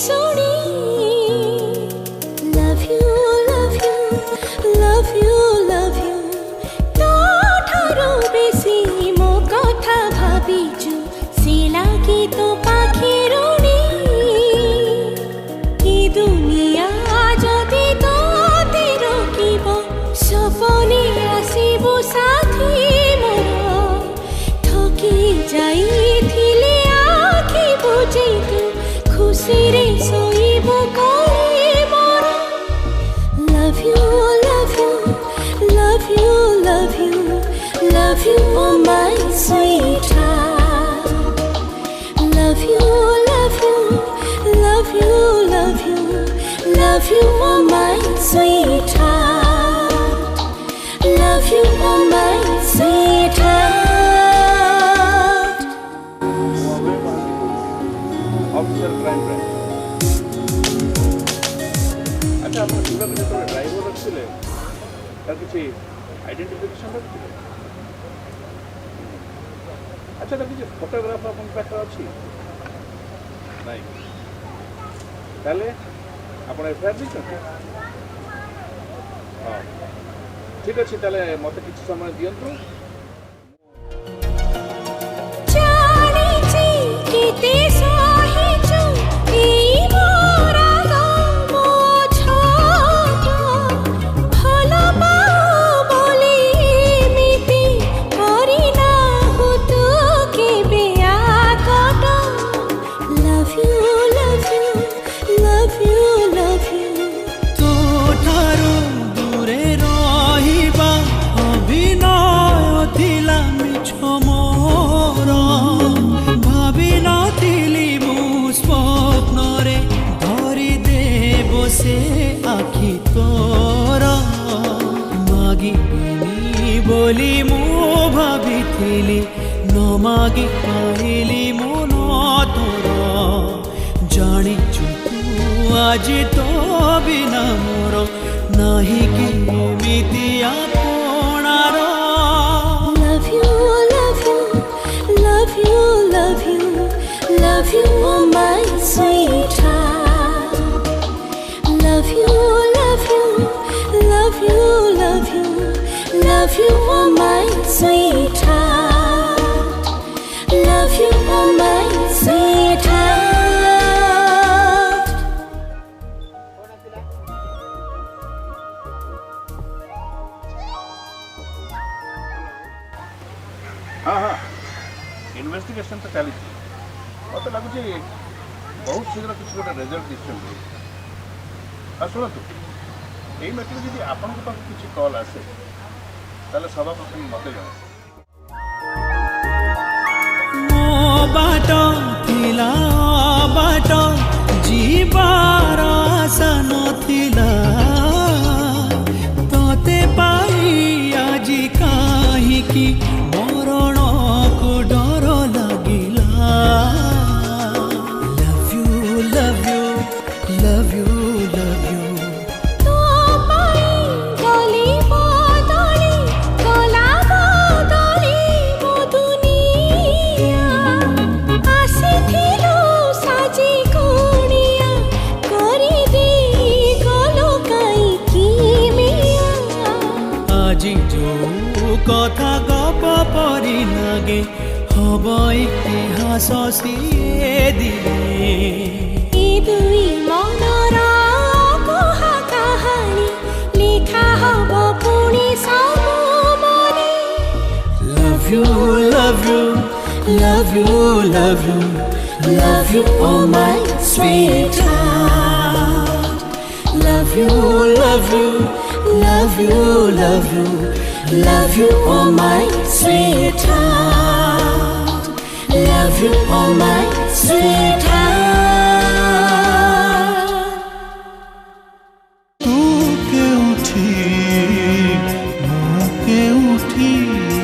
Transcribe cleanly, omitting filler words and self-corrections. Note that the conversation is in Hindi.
सुनी love you love you love you love you तो ठारो बेसी मो कथा भाबिचु से लागी तो पाखी रुणी कि दुनिया जदि तो तेरो किब सपने आसीबो साथी मोर थकी जाइथिले आखि बुझे तू खुशी रे सोइबो कोई मोर love you love you love you love you love you oh my sweetheart love you love you love you love you love you oh my sweetheart love you oh my sweetheart officer crime branch अच्छा आप पूरा जो ड्राइवर रखिले तार किसी आइडेंटिफिकेशन रखिले अच्छा तार किसी फोटोग्राफ अपन पाखे अच्छी नहीं ताले आपण एफआईआर दी हाँ ठीक अच्छे ताले मत किसी समय दियंतु आखि तोरा मागी बोली मु भाविथिली न मागी पाइली मु न तोरा जानिछु तू आज तो बिना मोर नाही कि एमिति आपणार love you love you love you love you love you oh my sweetheart love you love you love you love you love you oh my sweetheart love you oh my sweetheart हाँ हाँ इन्वेस्टिगेशन तो चली मत लगुच बहुत शीघ्र किसी गोटे रिजल्ट दिखते शुणु यही मैटर जी आपण किसी कल आसे ताले सभा प्रथम मत जन बाट थिला बाट जीवार आशा नथिला तोते पाई आज काहीकि मरण को डर लागिला love you love you love you love you तो पाई गली बदली गला बदली मो दुनिया आसिथिलु साजी कोणिया करी दे गलो काई की मिया आज जो कथा गप परि लागे हब इतिहास सिए दिले ए दुई मनर कहा कहानी लिखा हब पुणी सब मने love you love you love you love you love you oh my sweetheart love you love you love you love you love you oh my sweetheart love you oh my sweetheart तू के उठी